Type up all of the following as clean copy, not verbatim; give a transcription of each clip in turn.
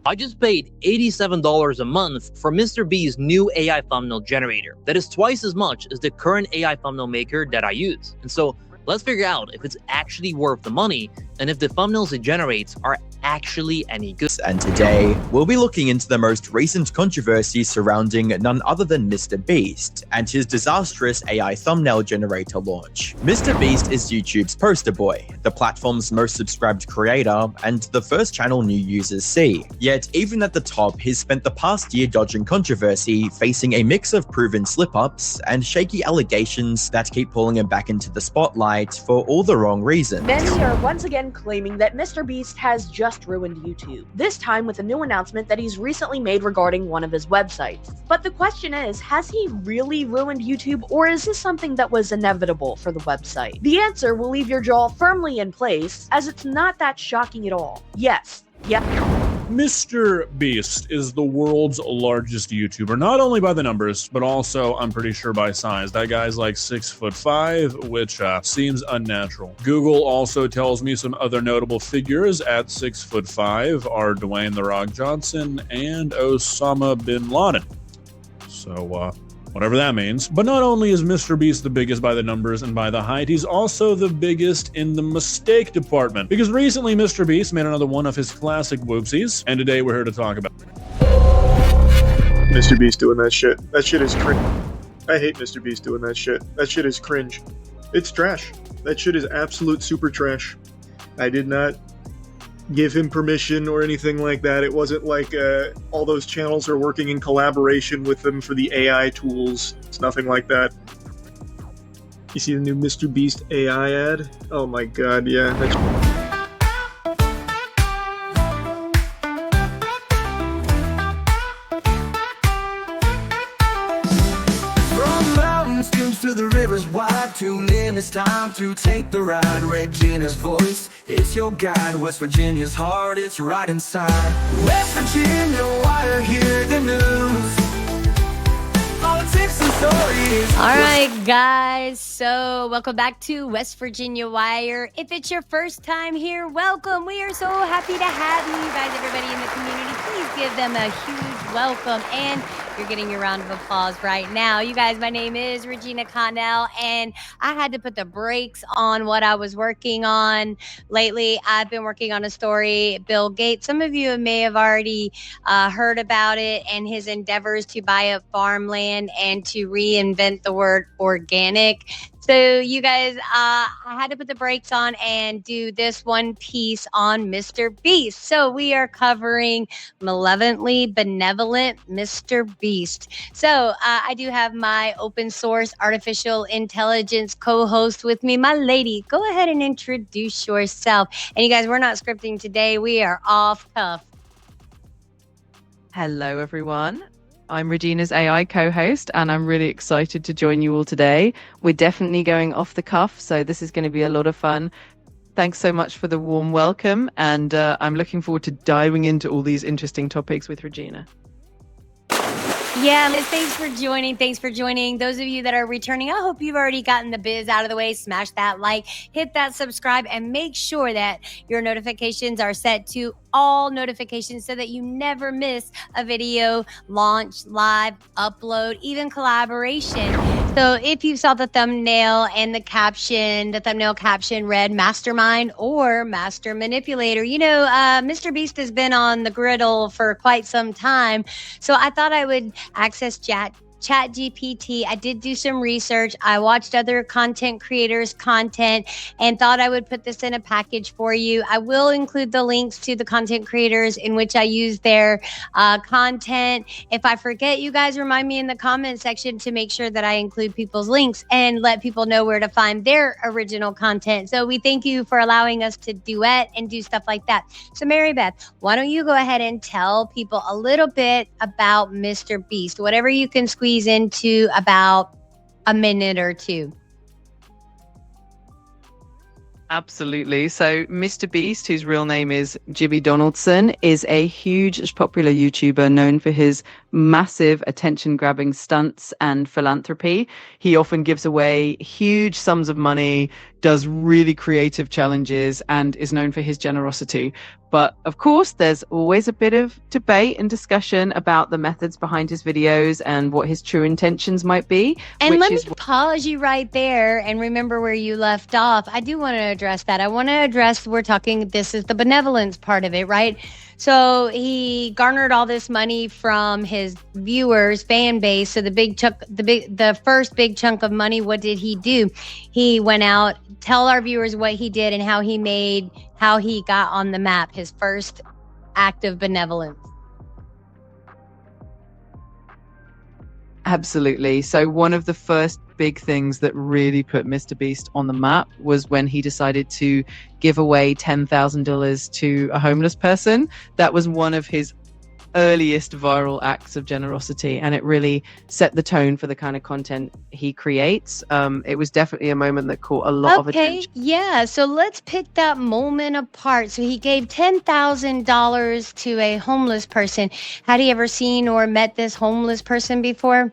I just paid $87 a month for MrBeast's new AI thumbnail generator. That is twice as much as the current AI thumbnail maker that I use. And so let's figure out if it's actually worth the money and if the thumbnails it generates are actually any good. And today, we'll be looking into the most recent controversy surrounding none other than MrBeast and his disastrous AI thumbnail generator launch. MrBeast is YouTube's poster boy, the platform's most subscribed creator, and the first channel new users see. Yet, even at the top, he's spent the past year dodging controversy, facing a mix of proven slip-ups and shaky allegations that keep pulling him back into the spotlight for all the wrong reasons. Many are once again claiming that MrBeast has just ruined YouTube, this time with a new announcement that he's recently made regarding one of his websites. But the question is, has he really ruined YouTube, or is this something that was inevitable for the website? The answer will leave your jaw firmly in place, as it's not that shocking at all. Yes. Yep. MrBeast is the world's largest YouTuber, not only by the numbers, but also, I'm pretty sure, by size. That guy's like 6'5", which seems unnatural. Google also tells me some other notable figures at 6'5" are Dwayne "The Rock" Johnson and Osama bin Laden. So, whatever that means. But not only is MrBeast the biggest by the numbers and by the height, he's also the biggest in the mistake department. Because recently MrBeast made another one of his classic whoopsies, and today we're here to talk about it. MrBeast doing that shit. That shit is cringe. I hate MrBeast doing that shit. That shit is cringe. It's trash. That shit is absolute super trash. I did not give him permission or anything like that. It wasn't like all those channels are working in collaboration with them for the AI tools. It's nothing like that. You see the new MrBeast AI ad? Oh my god, yeah. From mountains to the rivers wide, tune in, it's time to take the ride. Regina's voice, it's your guide. West Virginia's heart, it's right inside. West Virginia, why hear the news? Politics and stories. All right, guys. So welcome back to West Virginia Wire. If it's your first time here, welcome. We are so happy to have you guys, everybody in the community. Please give them a huge welcome. And you're getting your round of applause right now. You guys, my name is Regina Connell, and I had to put the brakes on what I was working on lately. I've been working on a story, Bill Gates. Some of you may have already heard about it and his endeavors to buy up farmland and to reinvent the word organic. So you guys, I had to put the brakes on and do this one piece on MrBeast. So we are covering Malevolently, Benevolent, MrBeast. So I do have my open source artificial intelligence co-host with me, my lady. Go ahead and introduce yourself. And you guys, we're not scripting today. We are off cuff. Hello, everyone. I'm Regina's AI co-host, and I'm really excited to join you all today. We're definitely going off the cuff, so this is going to be a lot of fun. Thanks so much for the warm welcome, and I'm looking forward to diving into all these interesting topics with Regina. Yeah, Liz, thanks for joining. Thanks for joining. Those of you that are returning, I hope you've already gotten the biz out of the way. Smash that like, hit that subscribe, and make sure that your notifications are set to all notifications so that you never miss a video, launch, live, upload, even collaboration. So if you saw the thumbnail and the thumbnail caption read Mastermind or Master Manipulator, you know, MrBeast has been on the griddle for quite some time. So I thought I would access ChatGPT. I did do some research. I watched other content creators' content and thought I would put this in a package for you. I will include the links to the content creators in which I use their content. If I forget, you guys remind me in the comment section to make sure that I include people's links and let people know where to find their original content. So we thank you for allowing us to duet and do stuff like that. So Mary Beth, why don't you go ahead and tell people a little bit about MrBeast, whatever you can squeeze into about a minute or two. Absolutely. So MrBeast, whose real name is Jimmy Donaldson, is a huge popular YouTuber known for his massive attention-grabbing stunts and philanthropy. He often gives away huge sums of money, does really creative challenges, and is known for his generosity. But of course, there's always a bit of debate and discussion about the methods behind his videos and what his true intentions might be. And let me pause you right there and remember where you left off. I do want to address that. I want to address, this is the benevolence part of it, right? So he garnered all this money from his viewers, fan base. So the first big chunk of money, what did he do? He went out, tell our viewers what he did and how he got on the map, his first act of benevolence. Absolutely. So one of the first big things that really put MrBeast on the map was when he decided to give away $10,000 to a homeless person. That was one of his earliest viral acts of generosity, and it really set the tone for the kind of content he creates. It was definitely a moment that caught a lot of attention. Yeah, so let's pick that moment apart. So he gave $10,000 to a homeless person. Had he ever seen or met this homeless person before?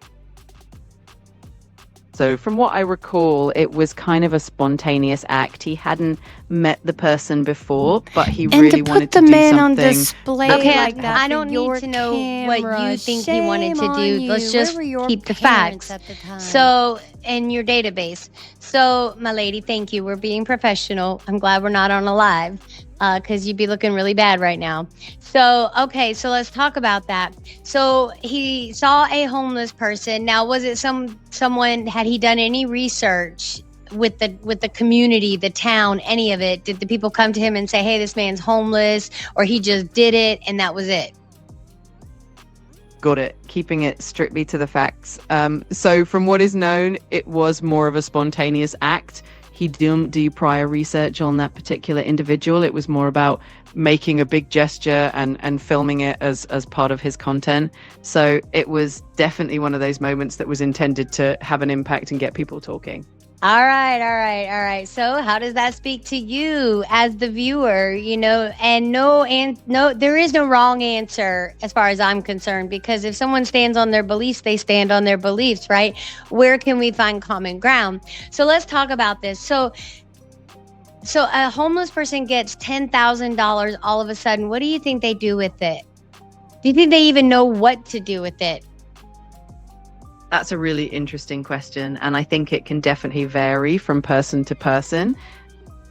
So from what I recall, it was kind of a spontaneous act. He hadn't met the person before, but he really wanted to do man something. on display Okay, like that. I don't need to know what you think he wanted to do. Let's just keep the facts. So, in your database. So, my lady, thank you. We're being professional. I'm glad we're not on a live, because you'd be looking really bad right now. So, okay, so let's talk about that. So he saw a homeless person. Now, was it someone? Had he done any research with the community, the town, any of it? Did the people come to him and say, "Hey, this man's homeless," or he just did it and that was it? Got it. Keeping it strictly to the facts. So from what is known, it was more of a spontaneous act. He didn't do prior research on that particular individual. It was more about making a big gesture and filming it as part of his content. So it was definitely one of those moments that was intended to have an impact and get people talking. All right. So how does that speak to you as the viewer? And no, there is no wrong answer as far as I'm concerned, because if someone stands on their beliefs, they stand on their beliefs, right? Where can we find common ground? So let's talk about this. So a homeless person gets $10,000 all of a sudden. What do you think they do with it? Do you think they even know what to do with it? That's a really interesting question, and I think it can definitely vary from person to person.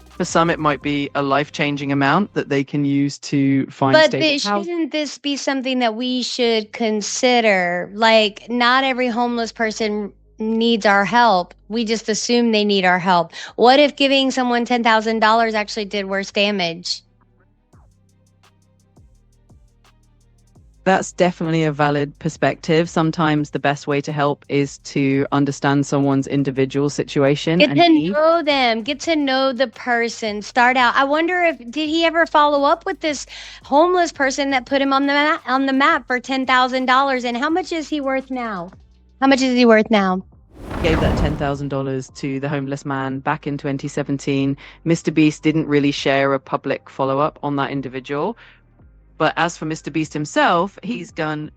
For some, it might be a life-changing amount that they can use to find stable housing. But shouldn't this be something that we should consider? Like, not every homeless person needs our help. We just assume they need our help. What if giving someone $10,000 actually did worse damage? That's definitely a valid perspective. Sometimes the best way to help is to understand someone's individual situation. Get to know them. Get to know the person. Start out. I wonder did he ever follow up with this homeless person that put him on the map for $10,000? And how much is he worth now? How much is he worth now? Gave that $10,000 to the homeless man back in 2017. MrBeast didn't really share a public follow-up on that individual. But as for MrBeast himself, he's done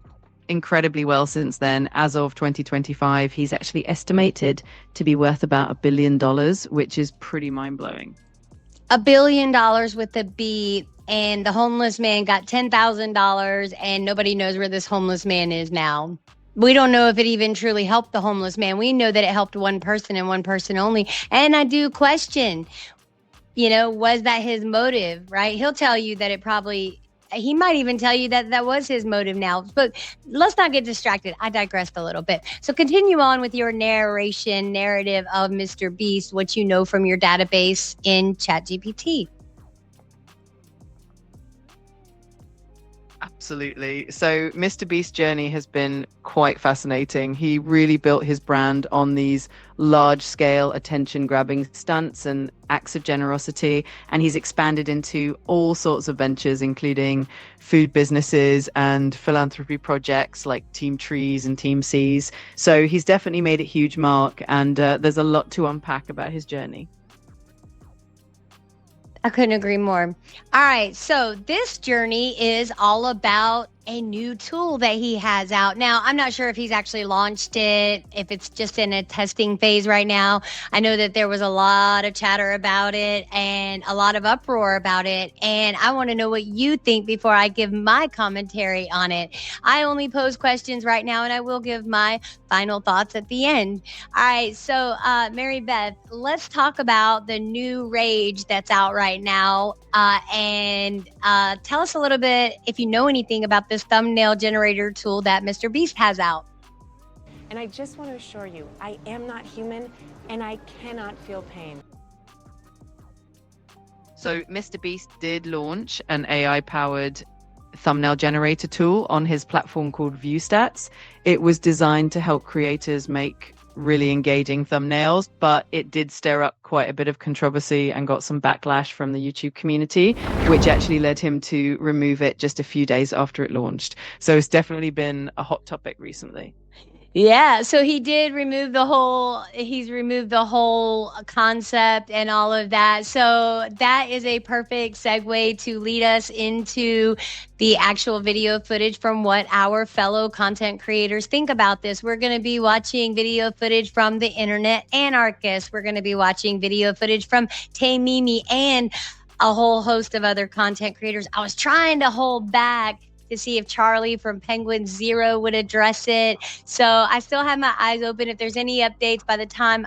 incredibly well since then. As of 2025, he's actually estimated to be worth about $1 billion, which is pretty mind-blowing. $1 billion with a B, and the homeless man got $10,000, and nobody knows where this homeless man is now. We don't know if it even truly helped the homeless man. We know that it helped one person and one person only. And I do question, was that his motive, right? He'll tell you that he might even tell you that was his motive now. But let's not get distracted. I digressed a little bit. So continue on with your narrative of MrBeast, what you know from your database in ChatGPT. Absolutely. So MrBeast's journey has been quite fascinating. He really built his brand on these large-scale attention-grabbing stunts and acts of generosity, and he's expanded into all sorts of ventures, including food businesses and philanthropy projects like Team Trees and Team Seas. So he's definitely made a huge mark, and there's a lot to unpack about his journey. I couldn't agree more. All right, so this journey is all about a new tool that he has out. Now, I'm not sure if he's actually launched it, if it's just in a testing phase right now. I know that there was a lot of chatter about it and a lot of uproar about it. And I want to know what you think before I give my commentary on it. I only pose questions right now, and I will give my final thoughts at the end. All right. So, Mary Beth, let's talk about the new rage that's out right now. And tell us a little bit, if you know anything about this thumbnail generator tool that MrBeast has out. And I just want to assure you, I am not human and I cannot feel pain. So MrBeast did launch an AI-powered thumbnail generator tool on his platform called ViewStats. It was designed to help creators make really engaging thumbnails, but it did stir up quite a bit of controversy and got some backlash from the YouTube community, which actually led him to remove it just a few days after it launched. So it's definitely been a hot topic recently. Yeah, so he did remove he's removed the whole concept and all of that. So that is a perfect segue to lead us into the actual video footage from what our fellow content creators think about this. We're going to be watching video footage from the internet anarchist. We're going to be watching video footage from Tay Mimi and a whole host of other content creators. I was trying to hold back to see if Charlie from Penguin Zero would address it. So I still have my eyes open. If there's any updates by the time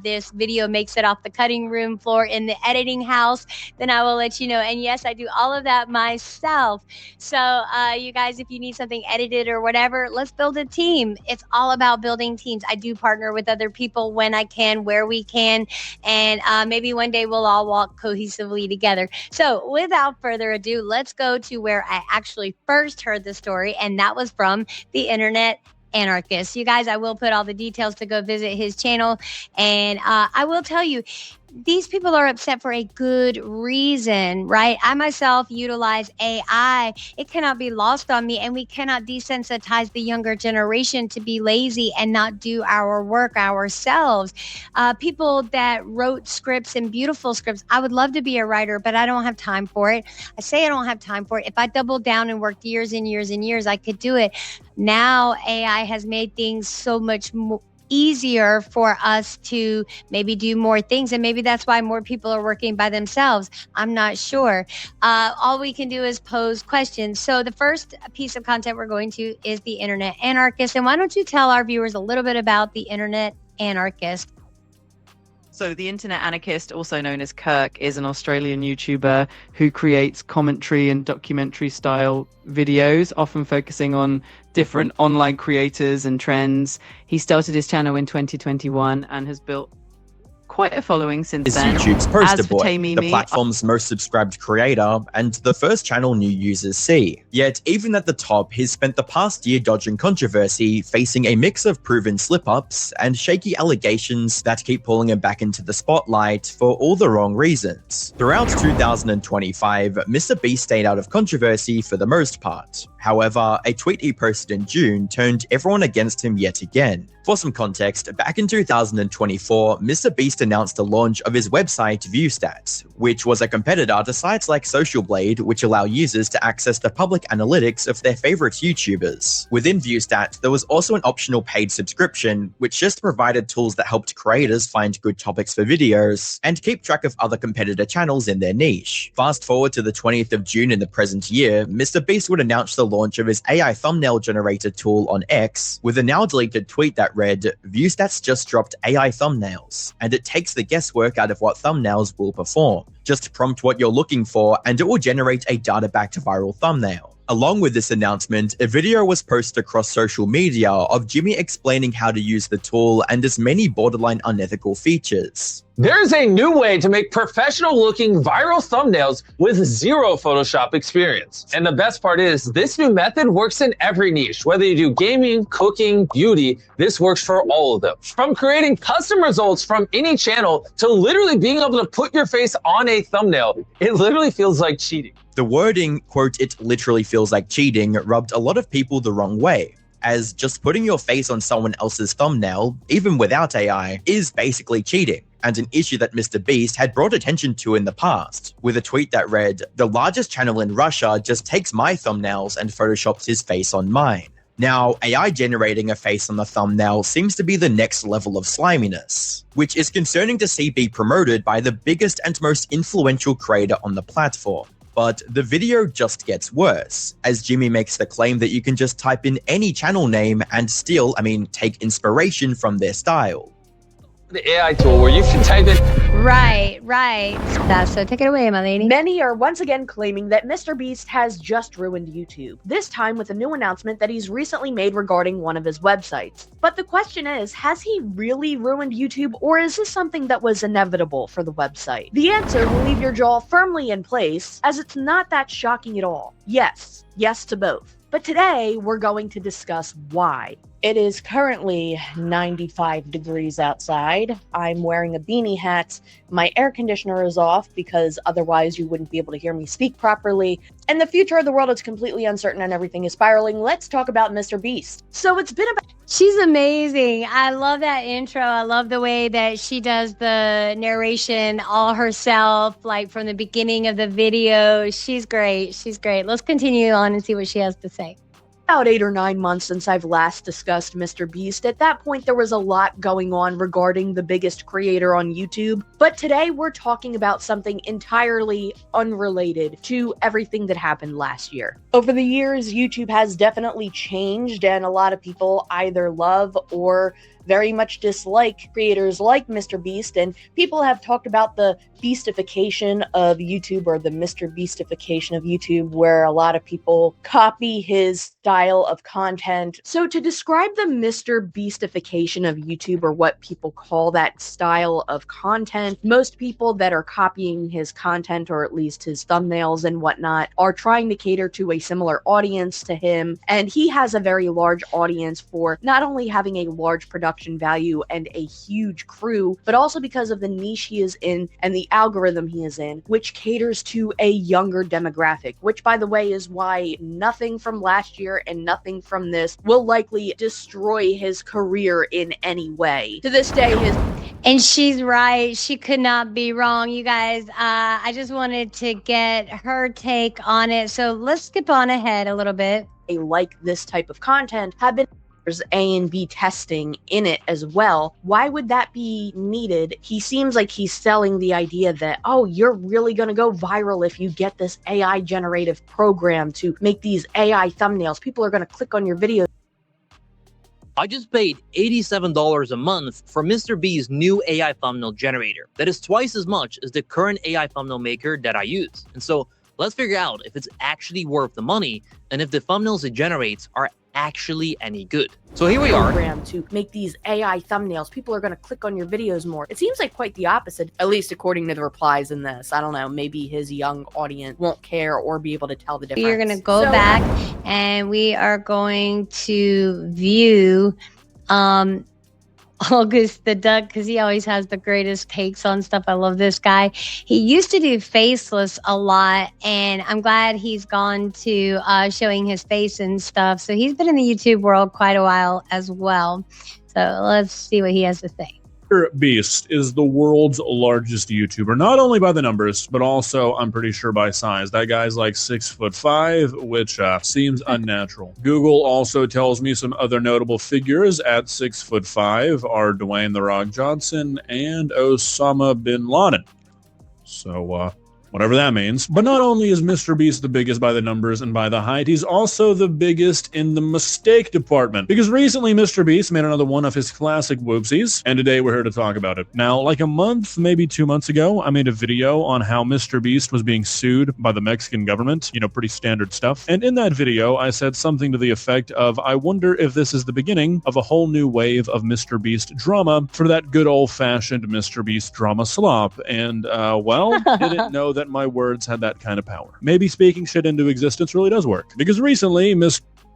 this video makes it off the cutting room floor in the editing house, then I will let you know. And yes, I do all of that myself. So you guys, if you need something edited or whatever, let's build a team. It's all about building teams. I do partner with other people when I can, where we can, and maybe one day we'll all walk cohesively together. So without further ado, let's go to where I actually first heard the story, and that was from the internet anarchist. You guys, I will put all the details to go visit his channel, and I will tell you, these people are upset for a good reason, right? I myself utilize AI. It cannot be lost on me, and we cannot desensitize the younger generation to be lazy and not do our work ourselves. People that wrote scripts and beautiful scripts, I would love to be a writer, but I don't have time for it. I say I don't have time for it. If I doubled down and worked years and years and years, I could do it. Now AI has made things so much more easier for us to maybe do more things, and maybe that's why more people are working by themselves. I'm not sure. All we can do is pose questions. So the first piece of content we're going to is the internet anarchist. And why don't you tell our viewers a little bit about the internet anarchist? So the internet anarchist, also known as Kirk, is an Australian YouTuber who creates commentary and documentary style videos, often focusing on different online creators and trends. He started his channel in 2021 and has built quite a following since Is then. YouTube's poster As for boy, Tay the Mimi, platform's most subscribed creator, and the first channel new users see. Yet, even at the top, he's spent the past year dodging controversy, facing a mix of proven slip-ups and shaky allegations that keep pulling him back into the spotlight for all the wrong reasons. Throughout 2025, MrBeast stayed out of controversy for the most part. However, a tweet he posted in June turned everyone against him yet again. For some context, back in 2024, MrBeast announced the launch of his website ViewStats, which was a competitor to sites like Social Blade, which allow users to access the public analytics of their favorite YouTubers. Within ViewStats, there was also an optional paid subscription, which just provided tools that helped creators find good topics for videos and keep track of other competitor channels in their niche. Fast forward to the 20th of June in the present year, MrBeast would announce the launch of his AI thumbnail generator tool on X, with a now deleted tweet that read, "ViewStats just dropped AI thumbnails, and it takes the guesswork out of what thumbnails will perform. Just prompt what you're looking for, and it will generate a data-backed viral thumbnail." Along with this announcement, a video was posted across social media of Jimmy explaining how to use the tool and its many borderline unethical features. There's a new way to make professional-looking viral thumbnails with zero Photoshop experience. And the best part is, this new method works in every niche. Whether you do gaming, cooking, beauty, this works for all of them. From creating custom results from any channel to literally being able to put your face on a thumbnail, it literally feels like cheating. The wording, quote, "it literally feels like cheating," rubbed a lot of people the wrong way, as just putting your face on someone else's thumbnail, even without AI, is basically cheating. and an issue that MrBeast had brought attention to in the past, with a tweet that read, "The largest channel in Russia just takes my thumbnails and photoshops his face on mine." Now, AI generating a face on the thumbnail seems to be the next level of sliminess, which is concerning to see be promoted by the biggest and most influential creator on the platform. But the video just gets worse, as Jimmy makes the claim that you can just type in any channel name and take inspiration from their style. The AI tool where you can type it. Right. So take it away, my lady. Many are once again claiming that MrBeast has just ruined YouTube, this time with a new announcement that he's recently made regarding one of his websites. But the question is, has he really ruined YouTube, or is this something that was inevitable for the website? The answer will leave your jaw firmly in place, as it's not that shocking at all. Yes to both. But today, we're going to discuss why. It is currently 95 degrees outside. I'm wearing a beanie hat. My air conditioner is off because otherwise you wouldn't be able to hear me speak properly. And the future of the world is completely uncertain and everything is spiraling. Let's talk about MrBeast. So it's been about... She's amazing. I love that intro. I love the way that she does the narration all herself, like from the beginning of the video. She's great. Let's continue on and see what she has to say. About 8 or 9 months since I've last discussed MrBeast. At that point, there was a lot going on regarding the biggest creator on YouTube. But today, we're talking about something entirely unrelated to everything that happened last year. Over the years, YouTube has definitely changed, and a lot of people either love or very much dislike creators like MrBeast, and people have talked about the beastification of YouTube, or the MrBeastification of YouTube, where a lot of people copy his style of content. So to describe the MrBeastification of YouTube, or what people call that style of content, most people that are copying his content, or at least his thumbnails and whatnot, are trying to cater to a similar audience to him, and he has a very large audience for not only having a large production value and a huge crew, but also because of the niche he is in and the algorithm he is in, which caters to a younger demographic, which, by the way, is why nothing from last year and nothing from this will likely destroy his career in any way. To this day, And she's right. She could not be wrong. You guys, I just wanted to get her take on it. So let's skip on ahead a little bit. Like this type of content have been A and B testing in it as well. Why would that be needed? He seems like he's selling the idea that, oh, you're really going to go viral if you get this AI generative program to make these AI thumbnails. People are going to click on your videos. I just paid $87 a month for MrBeast's new AI thumbnail generator that is twice as much as the current AI thumbnail maker that I use. And so let's figure out if it's actually worth the money and if the thumbnails it generates are actually any good. So here we are. Program to make these AI thumbnails. People are going to click on your videos more. It seems like quite the opposite, at least according to the replies in this. I don't know, maybe his young audience won't care or be able to tell the difference. We're going to go back and we are going to view August the Duck, because he always has the greatest takes on stuff. I love this guy. He used to do faceless a lot, and I'm glad he's gone to showing his face and stuff. So he's been in the YouTube world quite a while as well. So let's see what he has to say. MrBeast is the world's largest YouTuber, not only by the numbers, but also, I'm pretty sure, by size. That guy's like 6'5", which seems unnatural. Google also tells me some other notable figures at 6'5" are Dwayne "The Rock" Johnson and Osama bin Laden. So, whatever that means. But not only is MrBeast the biggest by the numbers and by the height, he's also the biggest in the mistake department. Because recently MrBeast made another one of his classic whoopsies, and today we're here to talk about it. Now, like a month, maybe 2 months ago, I made a video on how MrBeast was being sued by the Mexican government. You know, pretty standard stuff. And in that video, I said something to the effect of, I wonder if this is the beginning of a whole new wave of MrBeast drama for that good old-fashioned MrBeast drama slop. And, well, didn't know that my words had that kind of power. Maybe speaking shit into existence really does work. Because recently,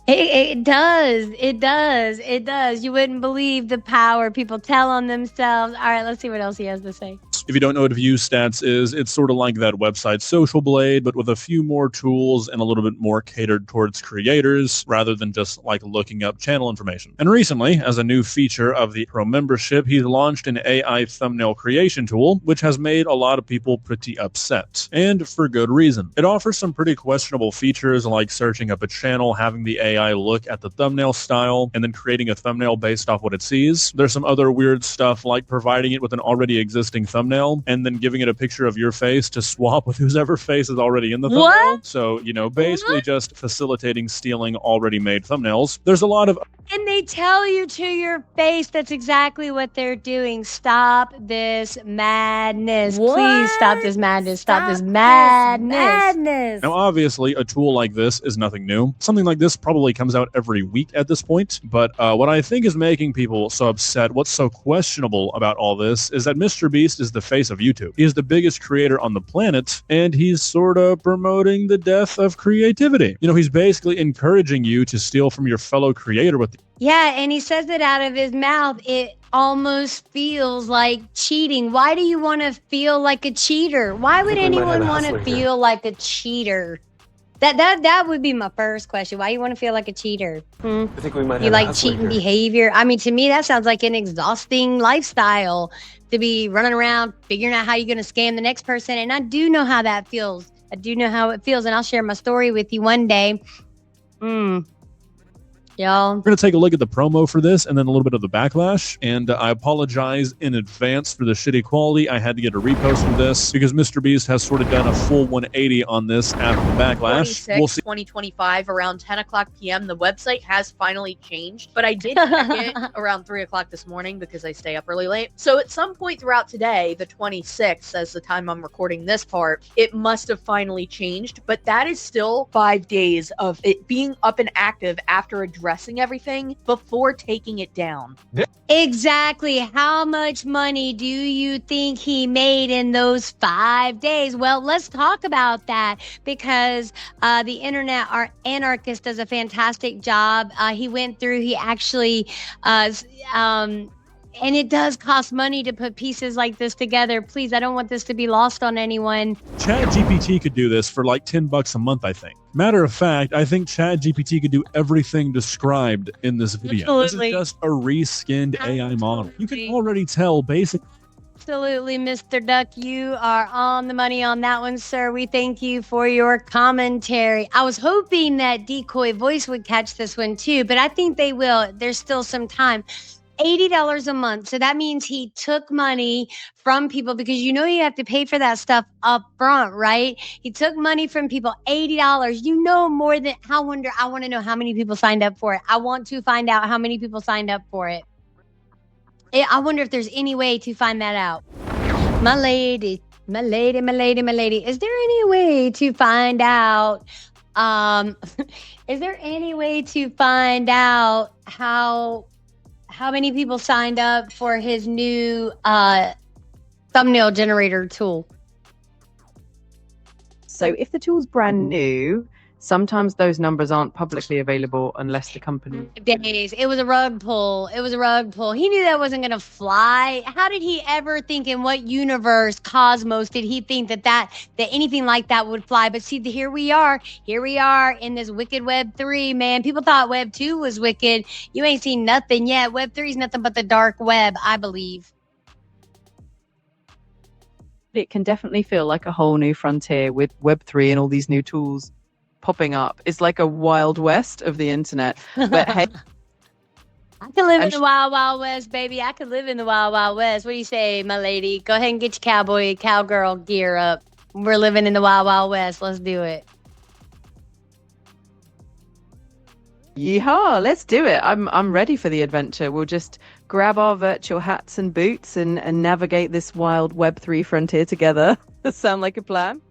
It does. You wouldn't believe the power people tell on themselves. All right, let's see what else he has to say. stats. If you don't know what view stats is, it's sort of like that website Social Blade, but with a few more tools and a little bit more catered towards creators rather than just like looking up channel information. And recently, as a new feature of the Pro membership, he's launched an AI thumbnail creation tool, which has made a lot of people pretty upset, and for good reason. It offers some pretty questionable features like searching up a channel, having the AI look at the thumbnail style, and then creating a thumbnail based off what it sees. There's some other weird stuff like providing it with an already existing thumbnail and then giving it a picture of your face to swap with whoever face is already in the thumbnail. What? So, you know, basically just facilitating stealing already made thumbnails. There's a lot of And they tell you to your face that's exactly what they're doing. Stop this madness. Please stop this madness. Stop this madness. Now, obviously, a tool like this is nothing new. Something like this probably comes out every week at this point. But what I think is making people so upset, what's so questionable about all this, is that MrBeast is the face of YouTube. He is the biggest creator on the planet, and he's sort of promoting the death of creativity. You know, he's basically encouraging you to steal from your fellow creator with Yeah, and he says it out of his mouth. It almost feels like cheating. Why do you want to feel like a cheater? Why would anyone want to feel like a cheater? That would be my first question. Why you want to feel like a cheater? I think we might You like cheating behavior? I mean, to me, that sounds like an exhausting lifestyle to be running around figuring out how you're going to scam the next person. And I do know how that feels. I do know how it feels, and I'll share my story with you one day. Y'all. We're going to take a look at the promo for this and then a little bit of the backlash. And I apologize in advance for the shitty quality. I had to get a repost of this because MrBeast has sort of done a full 180 on this after the backlash. 2025 around 10 o'clock p.m. The website has finally changed, but I did check it around 3 o'clock this morning because I stay up really late. So at some point throughout today, the 26th, as the time I'm recording this part, it must have finally changed, but that is still 5 days of it being up and active after addressing everything before taking it down. Exactly. How much money do you think he made in those 5 days? Well, let's talk about that because the internet anarchist does a fantastic job. He went through, he actually, and it does cost money to put pieces like this together. Please, I don't want this to be lost on anyone. ChatGPT could do this for like $10 a month, I think. Matter of fact, I think ChatGPT could do everything described in this video. Absolutely. This is just a reskinned AI model. You can already tell basically. Absolutely, Mr. Duck. You are on the money on that one, sir. We thank you for your commentary. I was hoping that Decoy Voice would catch this one too, but I think they will. There's still some time. $80 a month. So that means he took money from people because you know you have to pay for that stuff up front, right? He took money from people, $80. You know more than I want to know how many people signed up for it. I want to find out how many people signed up for it. I wonder if there's any way to find that out. My lady, is there any way to find out is there any way to find out how many people signed up for his new thumbnail generator tool? So if the tool's brand new, sometimes those numbers aren't publicly available unless the company... Days. It was a rug pull. It was a rug pull. He knew that wasn't going to fly. How did he ever think, in what universe, cosmos, did he think that anything like that would fly? But see, here we are in this wicked Web 3, man. People thought Web 2 was wicked. You ain't seen nothing yet. Web 3 is nothing but the dark web, I believe. It can definitely feel like a whole new frontier with Web 3 and all these new tools popping up. It's like a wild west of the internet. But hey, I could live in the wild, wild west, baby. I could live in the wild, wild west. What do you say, my lady? Go ahead and get your cowgirl gear up. We're living in the wild, wild west. Let's do it. Yeehaw, let's do it. I'm ready for the adventure. We'll just grab our virtual hats and boots and navigate this wild Web3 frontier together. Does sound like a plan?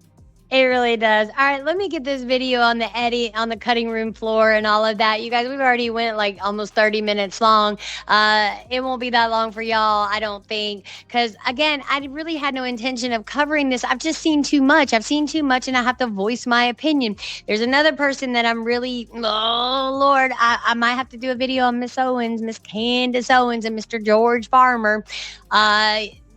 It really does. All right, let me get this video on the cutting room floor and all of that. You guys, we've already went like almost 30 minutes long. It won't be that long for y'all, I don't think. Because again, I really had no intention of covering this. I've just seen too much. I've seen too much and I have to voice my opinion. There's another person that I'm really, oh Lord, I might have to do a video on Miss Owens, Miss Candace Owens and Mr. George Farmer.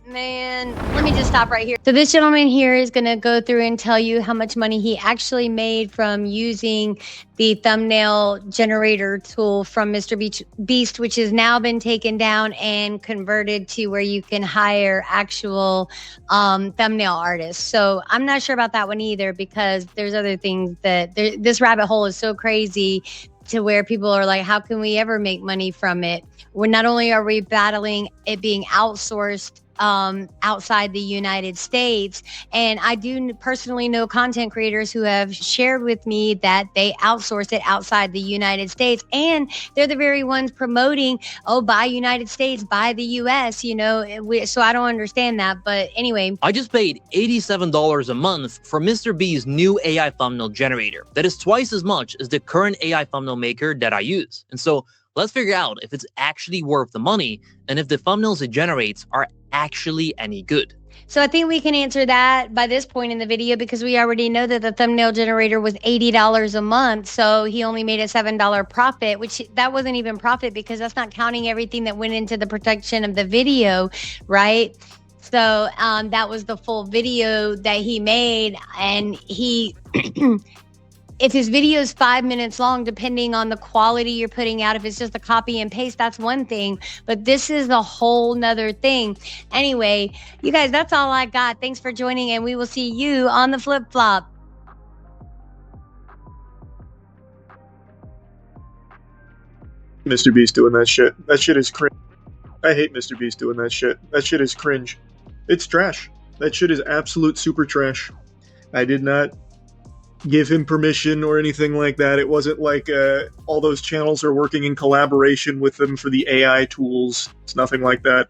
Man, let me just stop right here. So this gentleman here is going to go through and tell you how much money he actually made from using the thumbnail generator tool from MrBeast, which has now been taken down and converted to where you can hire actual thumbnail artists. So I'm not sure about that one either, because there's other things that this rabbit hole is so crazy to where people are like, how can we ever make money from it? When not only are we battling it being outsourced outside the United States, and I do personally know content creators who have shared with me that they outsource it outside the United States, and they're the very ones promoting, oh, buy United States, buy the US, you know. So I don't understand that. But anyway, I just paid $87 a month for MrBeast's new AI thumbnail generator that is twice as much as the current AI thumbnail maker that I use. And so let's figure out if it's actually worth the money and if the thumbnails it generates are actually any good. so I think we can answer that by this point in the video, because we already know that the thumbnail generator was $80 a month. So he only made a $7 profit, which that wasn't even profit, because that's not counting everything that went into the production of the video, right? So that was the full video that he made. And he if his video is 5 minutes long, depending on the quality you're putting out, if it's just a copy and paste, that's one thing. But this is a whole nother thing. Anyway, you guys, that's all I got. Thanks for joining, and we will see you on the flip flop. MrBeast doing that shit. That shit is cringe. I hate MrBeast doing that shit. That shit is cringe. It's trash. That shit is absolute super trash. I did not give him permission or anything like that. It wasn't like all those channels are working in collaboration with them for the AI tools. It's nothing like that.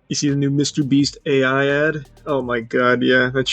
You see the new MrBeast AI ad? Oh my god, yeah, that's